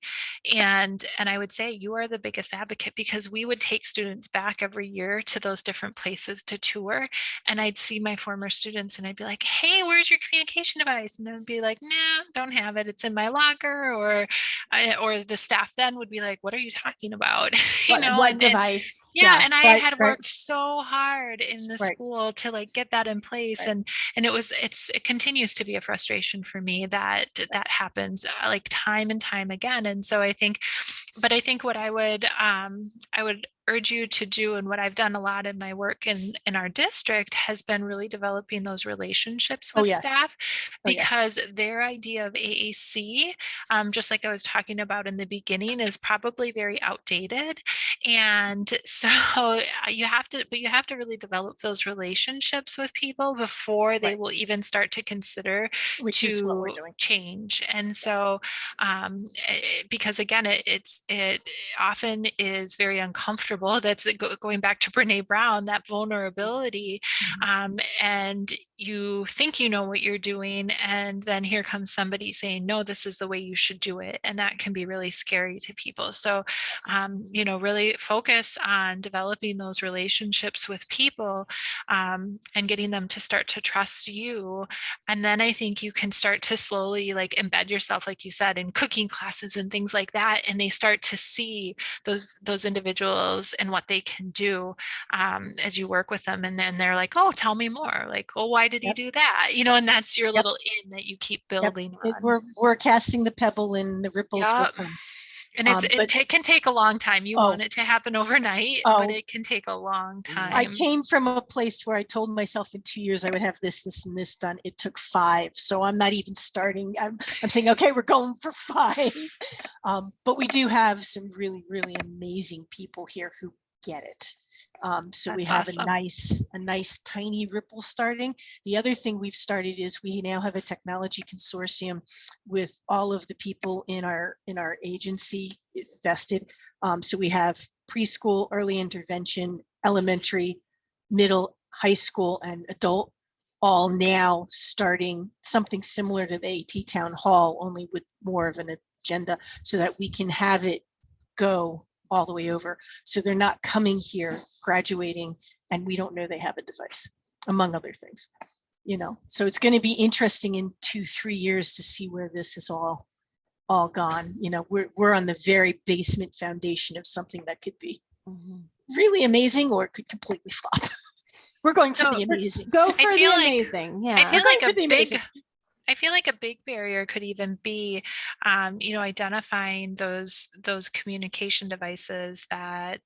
And I would say, you are the biggest advocate, because we would take students back every year to those different places to tour. And I'd see my former students and I'd be like, hey, where's your communication device? And they'd be like, no, don't have it. It's in my locker. Or the staff then would be like, what are you talking about? What device? And I had worked so hard in the school to like get that in place. And it continues to be a frustration for me that happens like time and time again. And so I think what I would urge you to do, and what I've done a lot in my work in our district, has been really developing those relationships with staff, because their idea of AAC, just like I was talking about in the beginning, is probably very outdated. And so you have to really develop those relationships with people before they will even start to consider to change. And so because again, it often is very uncomfortable. That's going back to Brene Brown, that vulnerability. And you think you know what you're doing, and then here comes somebody saying, no, this is the way you should do it. And that can be really scary to people. So, really focus on developing those relationships with people, and getting them to start to trust you. And then I think you can start to slowly like embed yourself, like you said, in cooking classes and things like that. And they start to see those individuals and what they can do as you work with them. And then they're like, oh, tell me more. Like, oh, why did he do that? And that's your little in that you keep building on. We're casting the pebble and the ripples will come. And it can take a long time. You want it to happen overnight, but it can take a long time. I came from a place where I told myself in 2 years I would have this, and this done. It took 5. So I'm not even starting. I'm saying, okay, we're going for 5. But we do have some really, really amazing people here who get it. So we have awesome. a nice tiny ripple starting. The other thing we've started is we now have a technology consortium with all of the people in our agency vested. So we have preschool, early intervention, elementary, middle, high school, and adult, all now starting something similar to the AT Town Hall, only with more of an agenda, so that we can have it go all the way over. So they're not coming here, graduating, and we don't know they have a device, among other things. So it's going to be interesting in 2-3 years to see where this is all gone. We're on the very basement foundation of something that could be really amazing, or it could completely flop. We're going for the amazing. Go for the amazing. Yeah. I feel like a big barrier could even be, identifying those communication devices that,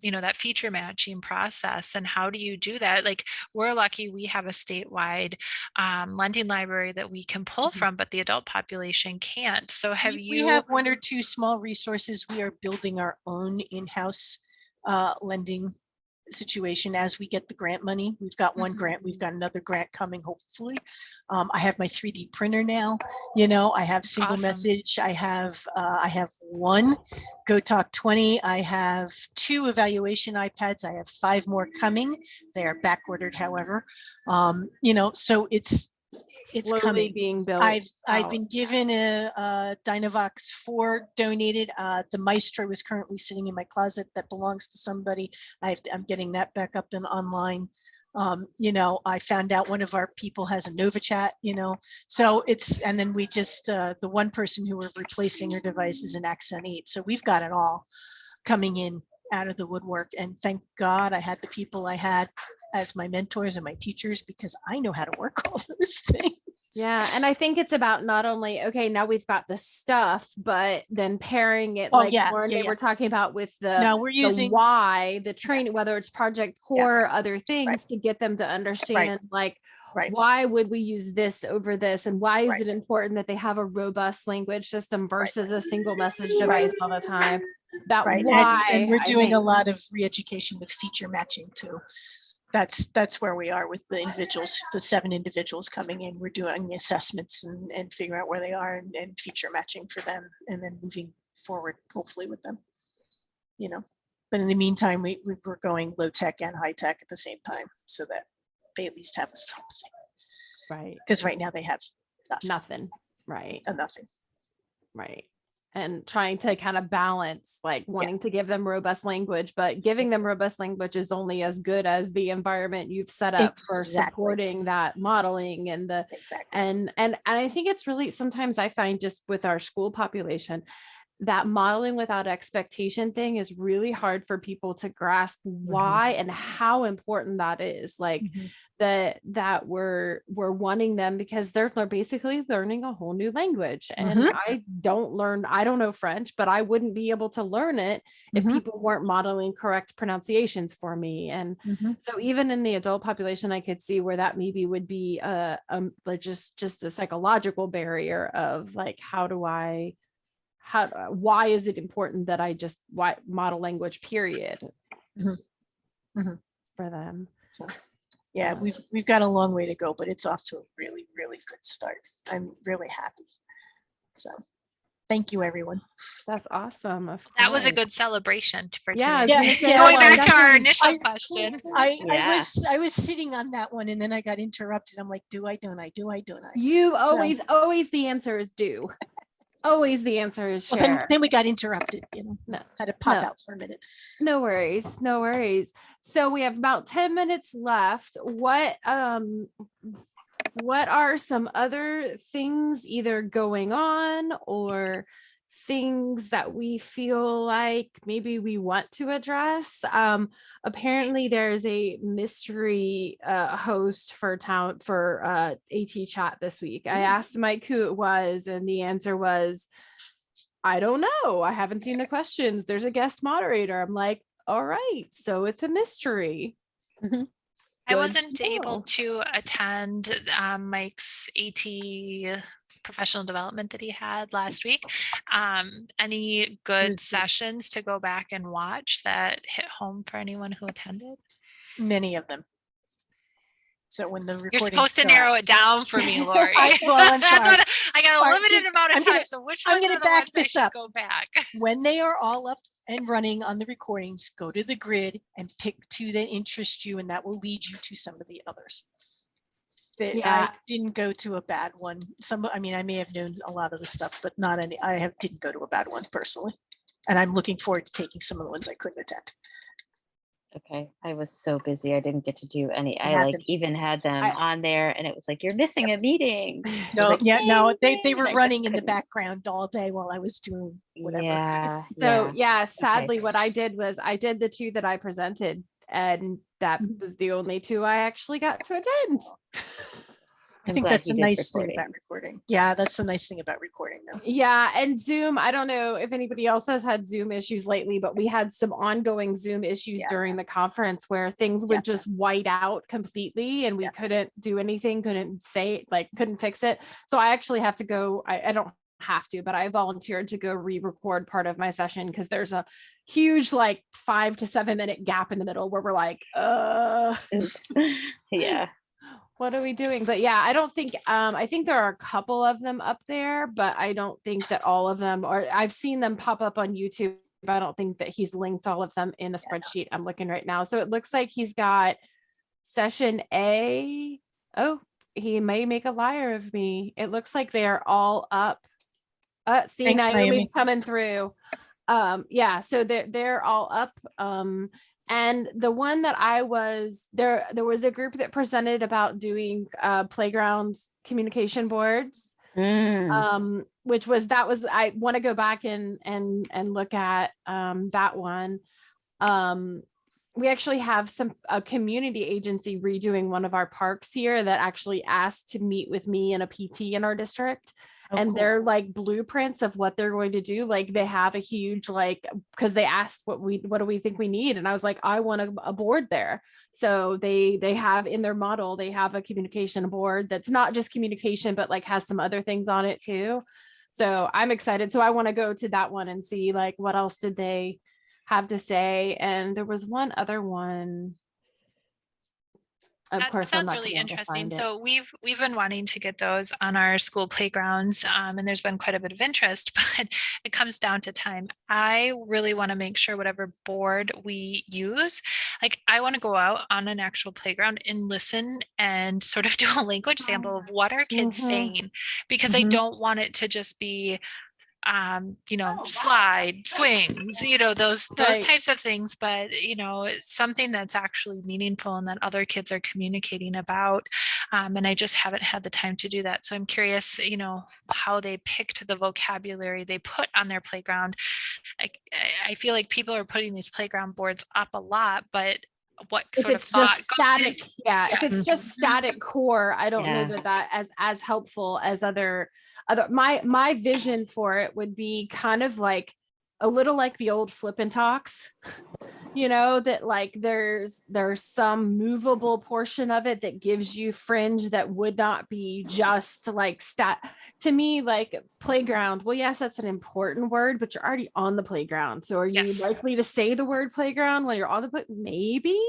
that feature matching process. And how do you do that? Like, we're lucky we have a statewide lending library that we can pull from, but the adult population can't. So we have 1 or 2 small resources. We are building our own in-house lending situation as we get the grant money. We've got one grant, we've got another grant coming, hopefully. I have my 3D printer now. I have single message. I have 1 Go Talk 20. I have 2 evaluation iPads. I have 5 more coming. They are back ordered, however. So it's slowly coming. Being built. I've been given a Dynavox 4 donated. The Maestro is currently sitting in my closet that belongs to somebody. I'm getting that back up and online. You know, I found out one of our people has a Nova Chat, you know, so it's, and then we just, the one person who we're replacing her device is an Accent 8. So we've got it all coming in out of the woodwork. And thank God I had the people I had as my mentors and my teachers, because I know how to work all those things. Yeah. And I think it's about not only, okay, now we've got the stuff, but then pairing it, Oh, like yeah, Lauren, yeah, they yeah. were talking about with the, No, we're using, why, the training, whether it's Project Core, other things to get them to understand, like, right, why would we use this over this? And why is Right. it important that they have a robust language system versus a single message device all the time? That right. why And we're I doing a think- lot of re-education with feature matching too. That's where we are with the individuals, the 7 individuals coming in. We're doing the assessments and figuring out where they are and feature matching for them, and then moving forward, hopefully with them, you know. But in the meantime, we're going low tech and high tech at the same time, so that they at least have something. Right. Because right now they have Nothing. Right. nothing. Right. And trying to kind of balance, like wanting to give them robust language, but giving them robust language is only as good as the environment you've set up for Exactly. supporting that modeling and the, Exactly. and I think it's really, sometimes I find just with our school population, that modeling without expectation thing is really hard for people to grasp why and how important that is. Like that we're wanting them, because they're basically learning a whole new language. And I don't know French, but I wouldn't be able to learn it if people weren't modeling correct pronunciations for me. And so even in the adult population, I could see where that maybe would be like just a psychological barrier of like, why is it important that I just model language, period, for them? So, yeah, we've got a long way to go, but it's off to a really, really good start. I'm really happy. So thank you, everyone. That's awesome. That was a good celebration for Yeah, today. yeah, Going back to our definitely. initial question. I was sitting on that one, and then I got interrupted. I'm like, do I, don't I, do I, don't I? You always the answer is do. Always the answer is share. Well, then we got interrupted, you know, had to pop out for a minute. No worries. No worries. So we have about 10 minutes left. What are some other things either going on or things that we feel like maybe we want to address? Apparently there's a mystery host for AT Chat this week. I asked Mike who it was, and the answer was, I don't know. I haven't seen the questions. There's a guest moderator. I'm like, all right, so it's a mystery. I wasn't able to attend Mike's AT professional development that he had last week. Any good sessions to go back and watch that hit home for anyone who attended? Many of them. So when the recording, you're supposed to narrow it down for me, Lori. That's what I got a limited amount of time. So which ones are the ones I should go back? When they are all up and running on the recordings, go to the grid and pick 2 that interest you, and that will lead you to some of the others. I didn't go to a bad one. I may have known a lot of the stuff, but not any. Didn't go to a bad one personally, and I'm looking forward to taking some of the ones I couldn't attend. Okay, I was so busy. I didn't get to do any. I even had them on there, and it was like, you're missing a meeting. No, they were running in the background all day while I was doing whatever. Yeah. So sadly, what I did was I did the 2 that I presented, and that was the only 2 I actually got to attend. I think that's the nice thing about recording. Yeah, that's the nice thing about recording though. Yeah, and Zoom, I don't know if anybody else has had Zoom issues lately, but we had some ongoing Zoom issues during the conference where things would just white out completely, and we couldn't do anything, couldn't fix it. So I actually have to go, I don't have to, but I volunteered to go re-record part of my session because there's a huge 5 to 7 minute gap in the middle where we're like, Oops. Yeah. What are we doing? But yeah, I don't think, I think there are a couple of them up there, but I don't think that all of them are. I've seen them pop up on YouTube. I don't think that he's linked all of them in the spreadsheet I'm looking right now. So it looks like he's got session A. Oh, he may make a liar of me. It looks like they are all up. See, Thanks, Naomi's coming through. So they're all up. And the one that I was there was a group that presented about doing playground communication boards, which was I want to go back and look at that one. We actually have a community agency redoing one of our parks here that actually asked to meet with me and a PT in our district. Oh, And cool. they're like blueprints of what they're going to do. Like they have a huge, like, because they asked what do we think we need? And I was like, I want a board there. So they have in their model, they have a communication board that's not just communication, but like has some other things on it too. So I'm excited. So I want to go to that one and see like what else did they have to say. And there was one other one. Of That course, I'm sounds not really gonna be able to interesting. find it. So we've been wanting to get those on our school playgrounds, and there's been quite a bit of interest, but it comes down to time. I really want to make sure whatever board we use, like I want to go out on an actual playground and listen and sort of do a language sample of what are kids saying, because I don't want it to just be slide, swings, those Right. types of things, but it's something that's actually meaningful and that other kids are communicating about. And I just haven't had the time to do that. So I'm curious, how they picked the vocabulary they put on their playground. I feel like people are putting these playground boards up a lot, but what If sort of it's thought just goes static, into- if it's just static core, I don't know that as helpful as other my vision for it would be kind of like a little like the old flip and talks, that like there's some movable portion of it that gives you fringe that would not be just like to me, like playground. Well, yes, that's an important word, but you're already on the playground. So are you Yes. likely to say the word playground when you're on the maybe?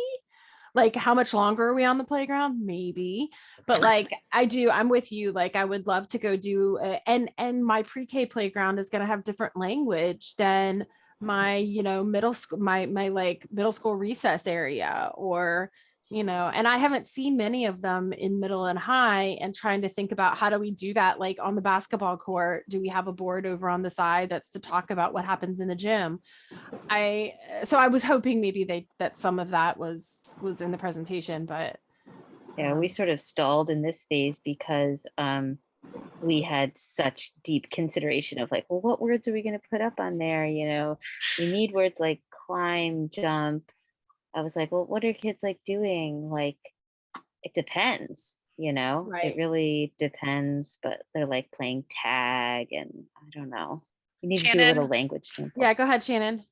Like how much longer are we on the playground? Maybe, but like I'm with you. Like I would love to go do and my pre-K playground is going to have different language than my, middle school, my like middle school recess area or, and I haven't seen many of them in middle and high, and trying to think about how do we do that? Like on the basketball court, do we have a board over on the side that's to talk about what happens in the gym? So I was hoping maybe that some of that was in the presentation, but Yeah, we sort of stalled in this phase because we had such deep consideration of like, well, what words are we going to put up on there? We need words like climb, jump. I was like, well, what are kids like doing? Like, it depends, Right. It really depends, but they're like playing tag and I don't know. You need to do a little language sample. Yeah, go ahead, Shannon.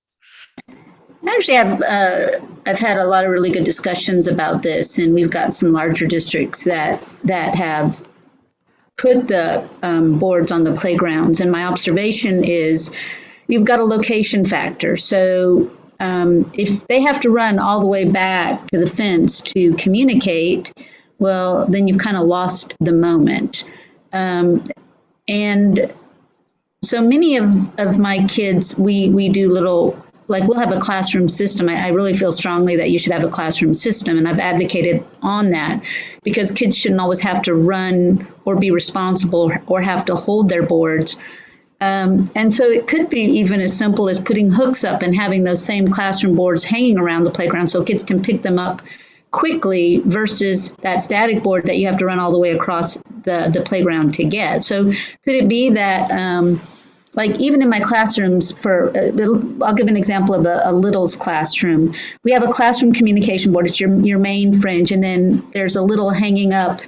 Actually, I've had a lot of really good discussions about this, and we've got some larger districts that have put the boards on the playgrounds. And my observation is you've got a location factor. So if they have to run all the way back to the fence to communicate, well, then you've kind of lost the moment. And so many of my kids, we do little, like we'll have a classroom system. I really feel strongly that you should have a classroom system, and I've advocated on that because kids shouldn't always have to run or be responsible or have to hold their boards. And so it could be even as simple as putting hooks up and having those same classroom boards hanging around the playground so kids can pick them up quickly versus that static board that you have to run all the way across the playground to get. So could it be that like even in my classrooms I'll give an example of a littles classroom. We have a classroom communication board. It's your main fringe. And then there's a little hanging up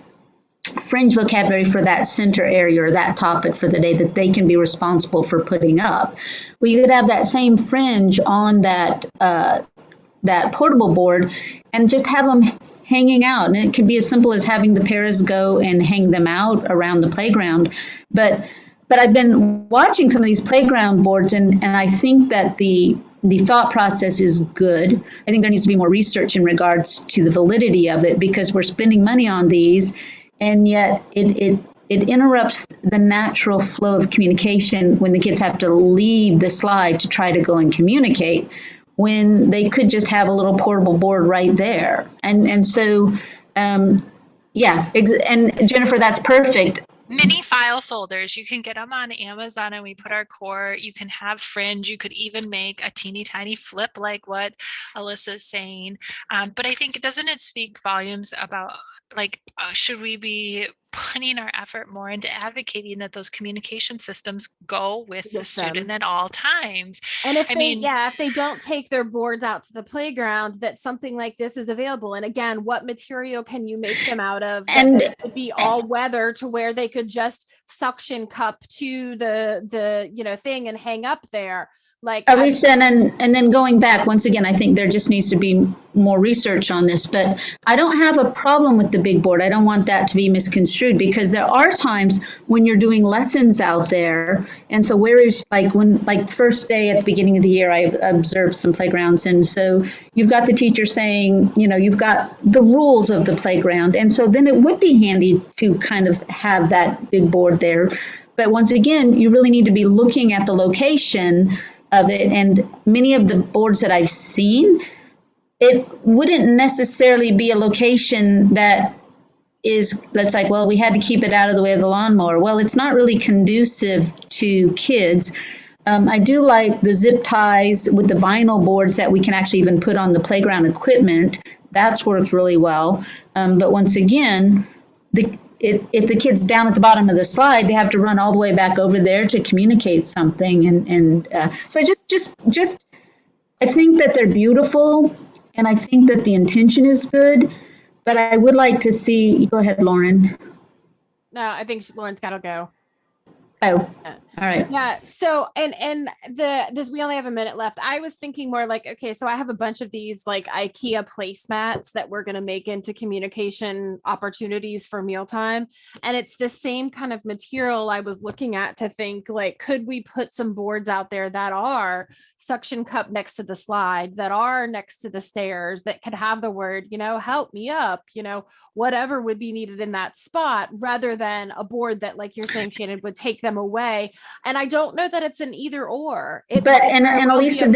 fringe vocabulary for that center area or that topic for the day that they can be responsible for putting up. Well, you could have that same fringe on that portable board and just have them hanging out. And it could be as simple as having the paras go and hang them out around the playground. But I've been watching some of these playground boards, and I think that the thought process is good. I think there needs to be more research in regards to the validity of it, because we're spending money on these, and yet it interrupts the natural flow of communication when the kids have to leave the slide to try to go and communicate, when they could just have a little portable board right there. And so, yeah, and Jennifer, that's perfect. mini file folders. You can get them on Amazon, and we put our core. You can have fringe. You could even make a teeny tiny flip like what Alyssa's saying. But I think, doesn't it speak volumes about, like, should we be putting our effort more into advocating that those communication systems go with the student at all times? And if if they don't take their boards out to the playground, that something like this is available. And again, what material can you make them out of? And it would be all weather to where they could just suction cup to the thing and hang up there. Like, Elisa, and then going back, once again, I think there just needs to be more research on this, but I don't have a problem with the big board. I don't want that to be misconstrued, because there are times when you're doing lessons out there. And so where is, like first day at the beginning of the year, I observed some playgrounds. And so you've got the teacher saying, you've got the rules of the playground. And so then it would be handy to kind of have that big board there. But once again, you really need to be looking at the location of it. And many of the boards that I've seen, it wouldn't necessarily be a location that is, that's like, well, we had to keep it out of the way of the lawnmower. Well, it's not really conducive to kids. I do like the zip ties with the vinyl boards that we can actually even put on the playground equipment. That's worked really well. But once again, if the kid's down at the bottom of the slide, they have to run all the way back over there to communicate something. So I just I think that they're beautiful, and I think that the intention is good, but I would like to see, go ahead, Lauren. No, I think Lauren's got to go. Oh, all right. Yeah. So, and we only have a minute left. I was thinking more like, okay, so I have a bunch of these like IKEA placemats that we're going to make into communication opportunities for mealtime. And it's the same kind of material I was looking at to think, like, could we put some boards out there that are suction cup next to the slide, that are next to the stairs, that could have the word, help me up, whatever would be needed in that spot, rather than a board that, like you're saying, Shannon, would take them away. And I don't know that it's an either or. Elisa,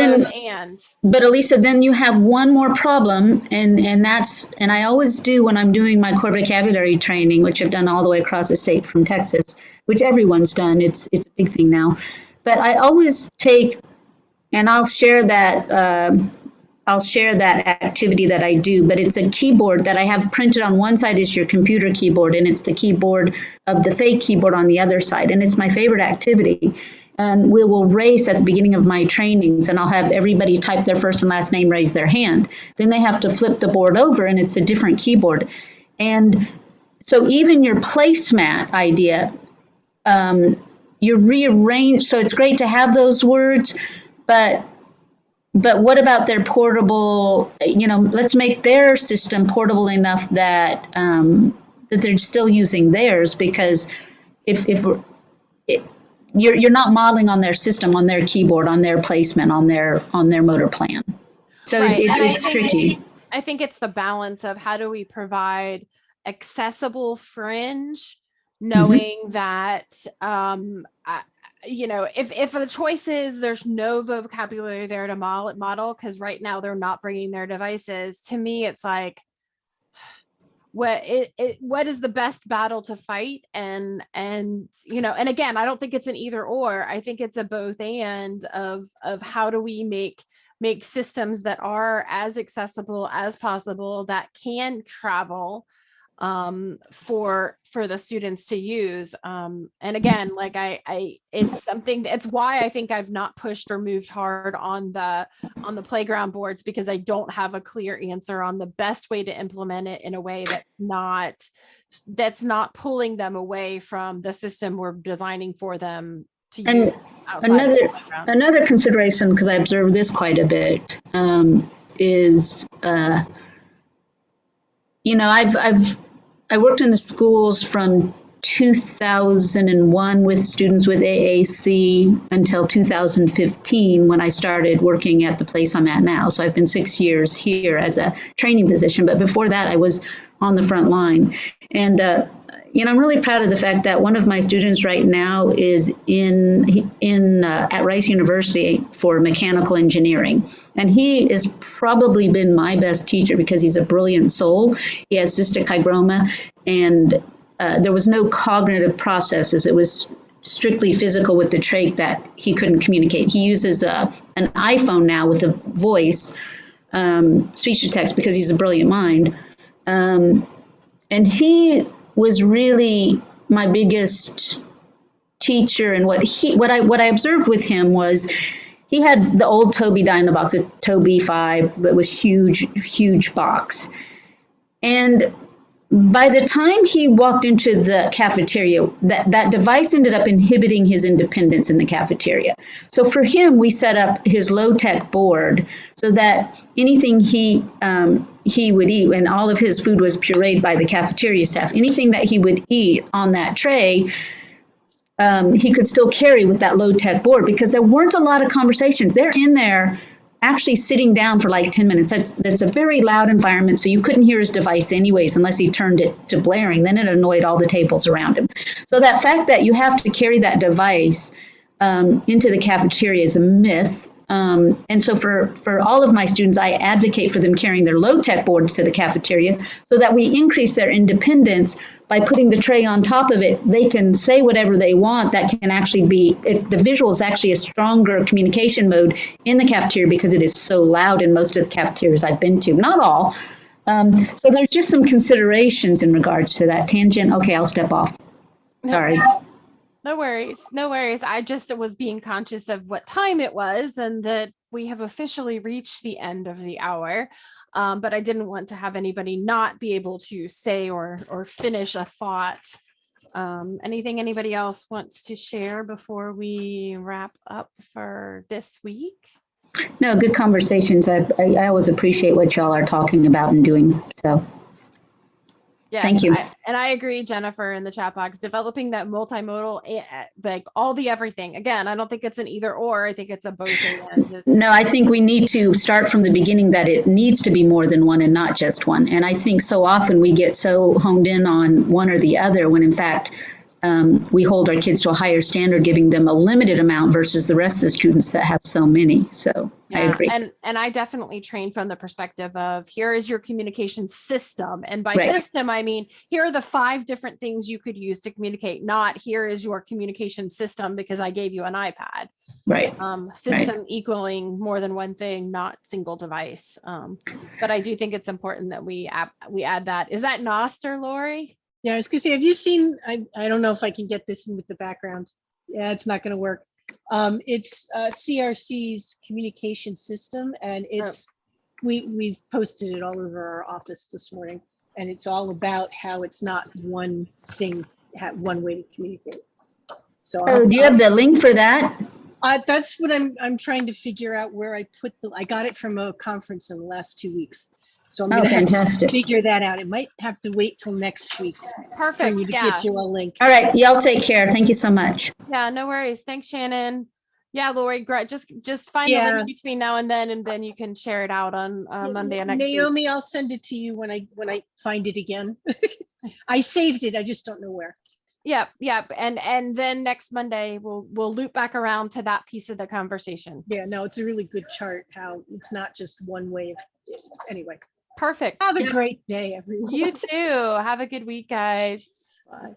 then you have one more problem, and I always do when I'm doing my core vocabulary training, which I've done all the way across the state from Texas, which everyone's done. It's a big thing now. But I always take, and I'll share that activity that I do, but it's a keyboard that I have printed on one side is your computer keyboard, and it's the keyboard of the fake keyboard on the other side. And it's my favorite activity. And we will race at the beginning of my trainings, and I'll have everybody type their first and last name, raise their hand. Then they have to flip the board over, and it's a different keyboard. And so even your placemat idea, you rearrange. So it's great to have those words, but what about their portable, let's make their system portable enough that that they're still using theirs, because you're not modeling on their system, on their keyboard, on their placement, on their motor plan. So right. It's tricky. I think it's the balance of how do we provide accessible fringe, knowing that if the choice is there's no vocabulary there to model, because right now they're not bringing their devices. To me, it's like, what is the best battle to fight? And again, I don't think it's an either or. I think it's a both and of how do we make systems that are as accessible as possible, that can travel for the students to use. And again, like it's why I think I've not pushed or moved hard on the playground boards, because I don't have a clear answer on the best way to implement it in a way that's not pulling them away from the system we're designing for them to use. Another consideration, because I observe this quite a bit, is I worked in the schools from 2001 with students with AAC until 2015 when I started working at the place I'm at now. So I've been 6 years here as a training position, but before that I was on the front line. And I'm really proud of the fact that one of my students right now is at Rice University for mechanical engineering. And he has probably been my best teacher because he's a brilliant soul. He has cystic hygroma, and there was no cognitive processes. It was strictly physical with the trait that he couldn't communicate. He uses an iPhone now with a voice, speech to text, because he's a brilliant mind. And he was really my biggest teacher. And what I observed with him was he had the old Toby Dynavox, a Toby 5 that was huge box. And by the time he walked into the cafeteria, that device ended up inhibiting his independence in the cafeteria. So for him, we set up his low-tech board so that anything he would eat, and all of his food was pureed by the cafeteria staff, anything that he would eat on that tray, he could still carry with that low-tech board, because there weren't a lot of conversations. They're in there actually sitting down for like 10 minutes. That's a very loud environment, so you couldn't hear his device anyways unless he turned it to blaring. Then it annoyed all the tables around him. So that fact that you have to carry that device into the cafeteria is a myth. And so for all of my students, I advocate for them carrying their low-tech boards to the cafeteria so that we increase their independence by putting the tray on top of it. They can say whatever they want. That can actually be, the visual is actually a stronger communication mode in the cafeteria because it is so loud in most of the cafeterias I've been to. Not all. So there's just some considerations in regards to that. Tangent. Okay, I'll step off. Sorry. No worries. No worries. I just was being conscious of what time it was and that we have officially reached the end of the hour. But I didn't want to have anybody not be able to say or finish a thought. Anything anybody else wants to share before we wrap up for this week? No, good conversations. I always appreciate what y'all are talking about and doing. So. Yes, thank you. I agree, Jennifer, in the chat box, developing that multimodal, like all the everything. Again, I don't think it's an either or. I think it's a both and. No, I think we need to start from the beginning that it needs to be more than one and not just one. And I think so often we get so honed in on one or the other when in fact we hold our kids to a higher standard, giving them a limited amount versus the rest of the students that have so many. So yeah, I agree. And I definitely train from the perspective of here is your communication system. And by right. system, I mean, here are the 5 different things you could use to communicate, not here is your communication system because I gave you an iPad. Right. System right. Equaling more than one thing, not single device. But I do think it's important that we add that. Is that Noster, Lori? Yeah, I was gonna say, have you seen, I don't know if I can get this in with the background. Yeah, it's not gonna work. It's CRC's communication system, and it's we've posted it all over our office this morning, and it's all about how it's not one thing, one way to communicate. So do you have the link for that? That's what I'm trying to figure out where I put I got it from a conference in the last 2 weeks. So I'm gonna have to figure that out. It might have to wait till next week. Perfect. For me to get you a link. All right, y'all take care. Thank you so much. Yeah, no worries. Thanks, Shannon. Yeah, Lori, great. Just find the link between now and then you can share it out on Monday and next Naomi, week. I'll send it to you when I find it again. I saved it. I just don't know where. Yep. And then next Monday we'll loop back around to that piece of the conversation. Yeah, no, it's a really good chart. How it's not just one way. Anyway. Perfect. Have a great day, everyone. You too. Have a good week, guys. Bye.